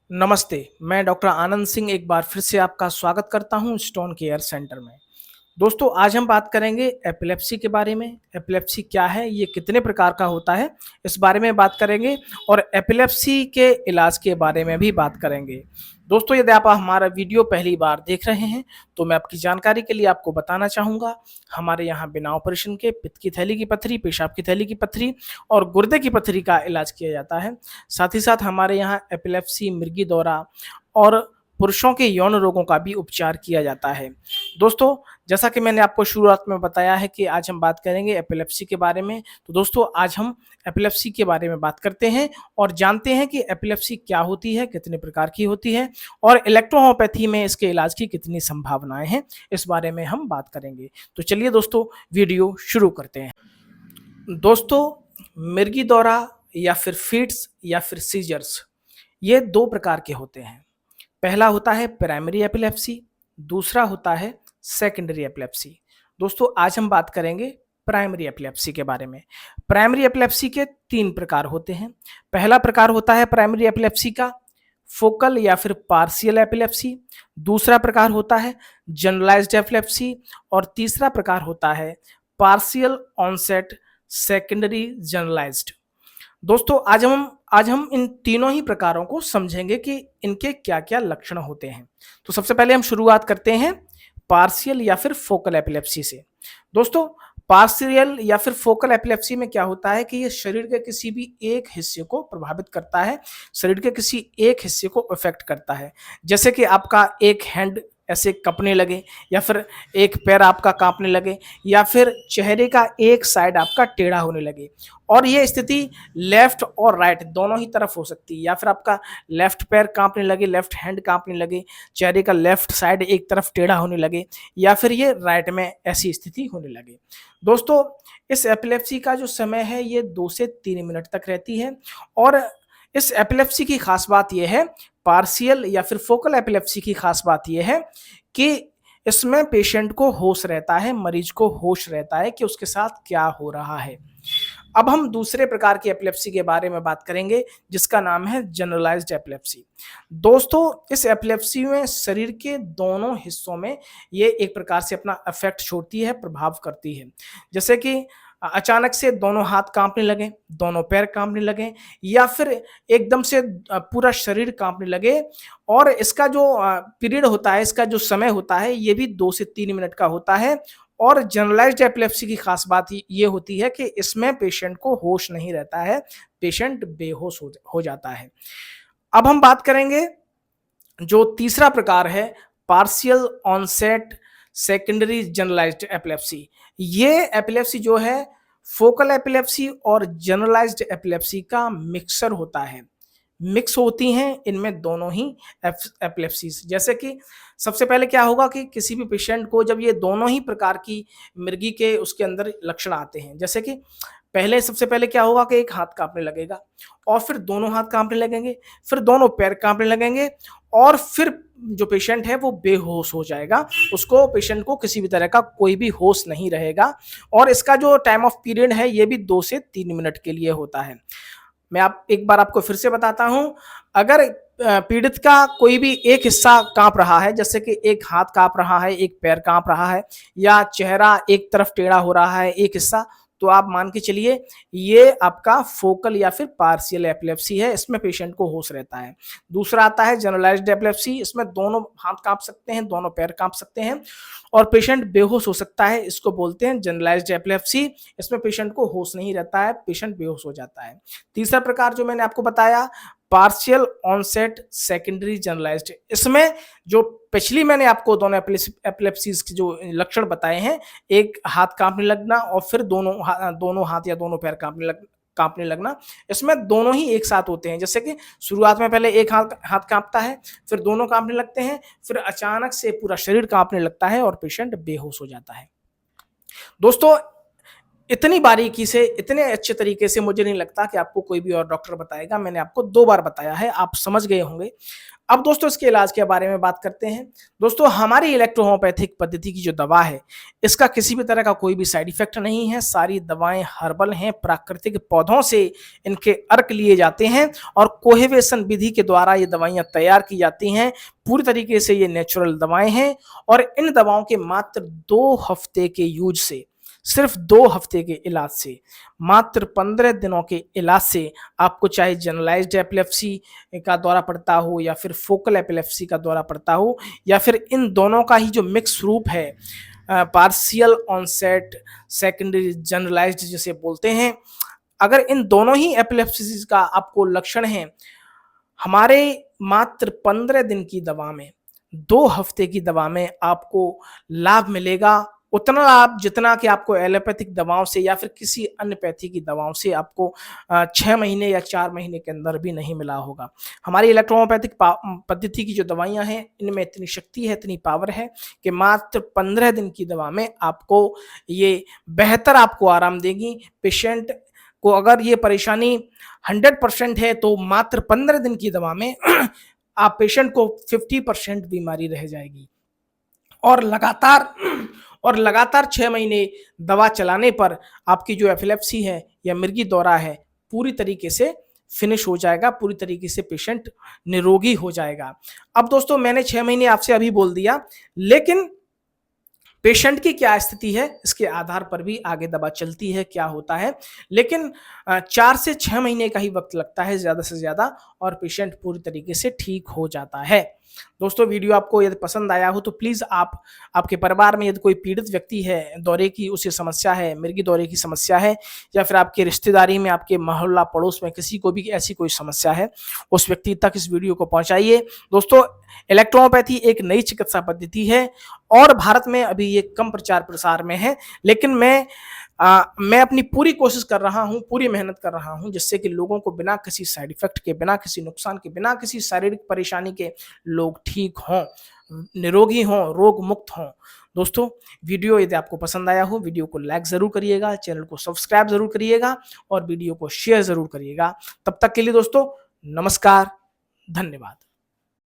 नमस्ते, मैं डॉक्टर आनंद सिंह एक बार फिर से आपका स्वागत करता हूं स्टोन केयर सेंटर में। दोस्तों, आज हम बात करेंगे एपिलेप्सी के बारे में। एपिलेप्सी क्या है, ये कितने प्रकार का होता है, इस बारे में बात करेंगे और एपिलेप्सी के इलाज के बारे में भी बात करेंगे। दोस्तों, यदि आप हमारा वीडियो पहली बार देख रहे हैं, तो मैं आपकी जानकारी के लिए आपको बताना चाहूँगा, हमारे यहाँ बिना ऑपरेशन के पित्त की थैली की पत्थरी, पेशाब की थैली की पत्थरी और गुर्दे की पत्थरी का इलाज किया जाता है। साथ ही साथ हमारे यहाँ एपिलेप्सी, मिर्गी दौरा और पुरुषों के यौन रोगों का भी उपचार किया जाता है। दोस्तों, जैसा कि मैंने आपको शुरुआत में बताया है कि आज हम बात करेंगे एपिलेप्सी के बारे में। तो दोस्तों, आज हम एपिलेप्सी के बारे में बात करते हैं और जानते हैं कि एपिलेप्सी क्या होती है, कितने प्रकार की होती है और इलेक्ट्रोहोम्योपैथी में इसके इलाज की कितनी संभावनाएं हैं, इस बारे में हम बात करेंगे। तो चलिए दोस्तों, वीडियो शुरू करते हैं। दोस्तों, मिर्गी दौरा या फिर फिट्स या फिर सीजर्स, ये दो प्रकार के होते हैं। पहला होता है प्राइमरी एपिलेप्सी, दूसरा होता है सेकेंडरी एपिलेप्सी। दोस्तों, आज हम बात करेंगे प्राइमरी एपिलेप्सी के बारे में। प्राइमरी एपिलेप्सी के तीन प्रकार होते हैं। पहला प्रकार होता है प्राइमरी एपिलेप्सी का फोकल या फिर पार्शियल एपिलेप्सी, दूसरा प्रकार होता है जनरलाइज्ड एपिलेप्सी और तीसरा प्रकार होता है पार्शियल ऑनसेट सेकेंडरी जनरलाइज्ड। दोस्तों, आज हम इन तीनों ही प्रकारों को समझेंगे कि इनके क्या-क्या लक्षण होते हैं। तो सबसे पहले हम शुरुआत करते हैं पार्शियल या फिर फोकल एपिलेप्सी से। दोस्तों, पार्शियल या फिर फोकल एपिलेप्सी में क्या होता है कि ये शरीर के किसी भी एक हिस्से को प्रभावित करता है, शरीर के किसी एक हिस्से को अफेक्ट करता है। जैसे कि आपका एक हैंड ऐसे कँपने लगे या फिर एक पैर आपका काँपने लगे या फिर चेहरे का एक साइड आपका टेढ़ा होने लगे। और ये स्थिति लेफ्ट और राइट दोनों ही तरफ हो सकती है, या फिर आपका लेफ्ट पैर काँपने लगे, लेफ्ट हैंड काँपने लगे, चेहरे का लेफ्ट साइड एक तरफ टेढ़ा होने लगे या फिर ये राइट में ऐसी स्थिति होने लगे। दोस्तों, इस एपिलेप्सी का जो समय है ये 2 से 3 मिनट तक रहती है और इस एपिलेप्सी की खास बात ये है, पार्शियल या फिर फोकल एपिलेप्सी की खास बात ये है कि इसमें पेशेंट को होश रहता है, मरीज को होश रहता है कि उसके साथ क्या हो रहा है। अब हम दूसरे प्रकार की एपिलेप्सी के बारे में बात करेंगे, जिसका नाम है जनरलाइज्ड एपिलेप्सी। दोस्तों, इस एपिलेप्सी में शरीर के दोनों हिस्सों में ये एक प्रकार से अपना इफेक्ट छोड़ती है, प्रभाव करती है। जैसे कि अचानक से दोनों हाथ काँपने लगे, दोनों पैर काँपने लगे या फिर एकदम से पूरा शरीर काँपने लगे। और इसका जो पीरियड होता है, इसका जो समय होता है, ये भी 2 से 3 मिनट का होता है। और जनरलाइज्ड एपिलेप्सी की खास बात ये होती है कि इसमें पेशेंट को होश नहीं रहता है, पेशेंट बेहोश हो जाता है। अब हम बात करेंगे जो तीसरा प्रकार है partial onset secondary generalized epilepsy. ये एपिलेप्सी जो है फोकल एपिलेप्सी और जनरलाइज्ड एपिलेप्सी का मिक्सर होता है। मिक्स होती हैं इनमें दोनों ही एपिलेप्सीज। जैसे कि सबसे पहले क्या होगा कि किसी भी पेशेंट को जब ये दोनों ही प्रकार की मिर्गी के उसके अंदर लक्षण आते हैं, जैसे कि सबसे पहले क्या होगा कि एक हाथ काँपने लगेगा और फिर दोनों हाथ काँपने लगेंगे, फिर दोनों पैर काँपने लगेंगे और फिर जो पेशेंट है वो बेहोश हो जाएगा। पेशेंट को किसी भी तरह का कोई भी होश नहीं रहेगा और इसका जो टाइम ऑफ पीरियड है ये भी 2 से 3 मिनट के लिए होता है। मैं आप एक बार आपको फिर से बताता हूँ, अगर पीड़ित का कोई भी एक हिस्सा काँप रहा है, जैसे कि एक हाथ काँप रहा है, एक पैर काँप रहा है या चेहरा एक तरफ टेढ़ा हो रहा है एक हिस्सा, तो आप मान के चलिए ये आपका फोकल या फिर पार्शियल एपिलेप्सी है, इसमें पेशेंट को होश रहता है। दूसरा आता है जनरलाइज्ड एपिलेप्सी, इसमें दोनों हाथ काँप सकते हैं, दोनों पैर काँप सकते हैं और पेशेंट बेहोश हो सकता है। इसको बोलते हैं जनरलाइज्ड एपिलेप्सी। इसमें पेशेंट को होश नहीं रहता है, पेशेंट बेहोश हो जाता है। तीसरा प्रकार जो मैंने आपको बताया पार्शियल ऑनसेट सेकेंडरी जनरलाइज्ड, इसमें जो पिछली मैंने आपको दोनों एपिलेप्सीज के जो लक्षण बताए हैं, एक हाथ काँपने लगना और फिर दोनों हाथ या दोनों पैर काँपने लगना, इसमें दोनों ही एक साथ होते हैं। जैसे कि शुरुआत में पहले एक हाथ काँपता है, फिर दोनों काँपने लगते हैं, फिर अचानक से पूरा शरीर काँपने लगता है और पेशेंट बेहोश हो जाता है। दोस्तों, इतनी बारीकी से, इतने अच्छे तरीके से मुझे नहीं लगता कि आपको कोई भी और डॉक्टर बताएगा। मैंने आपको 2 बार बताया है, आप समझ गए होंगे। अब दोस्तों इसके इलाज के बारे में बात करते हैं। दोस्तों हमारी इलेक्ट्रो-होम्योपैथिक पद्धति की जो दवा है, इसका किसी भी तरह का कोई भी साइड इफ़ेक्ट नहीं है। सारी दवाएँ हर्बल हैं, प्राकृतिक पौधों से इनके अर्क लिए जाते हैं और कोहेवेशन विधि के द्वारा ये दवाइयाँ तैयार की जाती हैं। पूरी तरीके से ये नेचुरल दवाएँ हैं और इन दवाओं के मात्र 2 हफ्ते के यूज़ से, सिर्फ 2 हफ्ते के इलाज से, मात्र 15 दिनों के इलाज से आपको चाहे जनरलाइज्ड एपिलेप्सी का दौरा पड़ता हो या फिर फोकल एपिलेप्सी का दौरा पड़ता हो या फिर इन दोनों का ही जो मिक्स रूप है, पार्शियल ऑनसेट सेकेंडरी जनरलाइज्ड जिसे बोलते हैं, अगर इन दोनों ही एपिलेप्सीज का आपको लक्षण है, हमारे मात्र 15 दिन की दवा में, 2 हफ्ते की दवा में आपको लाभ मिलेगा। उतना लाभ जितना कि आपको एलोपैथिक दवाओं से या फिर किसी अन्य पैथी की दवाओं से आपको 6 महीने या 4 महीने के अंदर भी नहीं मिला होगा। हमारी इलेक्ट्रो-होम्योपैथिक पद्धति की जो दवाइयाँ हैं, इनमें इतनी शक्ति है, इतनी पावर है कि मात्र 15 दिन की दवा में आपको ये बेहतर आपको आराम देगी। पेशेंट को अगर ये परेशानी 100% है तो मात्र 15 दिन की दवा में आप पेशेंट को 50% बीमारी रह जाएगी और लगातार 6 महीने दवा चलाने पर आपकी जो एपिलेप्सी है या मिर्गी दौरा है, पूरी तरीके से फिनिश हो जाएगा, पूरी तरीके से पेशेंट निरोगी हो जाएगा। अब दोस्तों मैंने 6 महीने आपसे अभी बोल दिया, लेकिन पेशेंट की क्या स्थिति है इसके आधार पर भी आगे दवा चलती है, क्या होता है। लेकिन 4 से 6 महीने का ही वक्त लगता है ज़्यादा से ज़्यादा और पेशेंट पूरी तरीके से ठीक हो जाता है। दोस्तों वीडियो आपको यदि पसंद आया हो तो प्लीज़ आप, आपके परिवार में यदि कोई पीड़ित व्यक्ति है, दौरे की उसे समस्या है, मिर्गी दौरे की समस्या है या फिर आपकी रिश्तेदारी में, आपके मोहल्ला पड़ोस में किसी को भी ऐसी कोई समस्या है, उस व्यक्ति तक इस वीडियो को पहुँचाइए। दोस्तों इलेक्ट्रो-होम्योपैथी एक नई चिकित्सा पद्धति है और भारत में अभी ये कम प्रचार-प्रसार में है, लेकिन मैं अपनी पूरी कोशिश कर रहा हूँ, पूरी मेहनत कर रहा हूँ जिससे कि लोगों को बिना किसी साइड इफ़ेक्ट के, बिना किसी नुकसान के, बिना किसी शारीरिक परेशानी के लोग ठीक हों, निरोगी हों, रोग मुक्त हों। दोस्तों वीडियो यदि आपको पसंद आया हो, वीडियो को लाइक ज़रूर करिएगा, चैनल को सब्सक्राइब ज़रूर करिएगा और वीडियो को शेयर ज़रूर करिएगा। तब तक के लिए दोस्तों नमस्कार, धन्यवाद।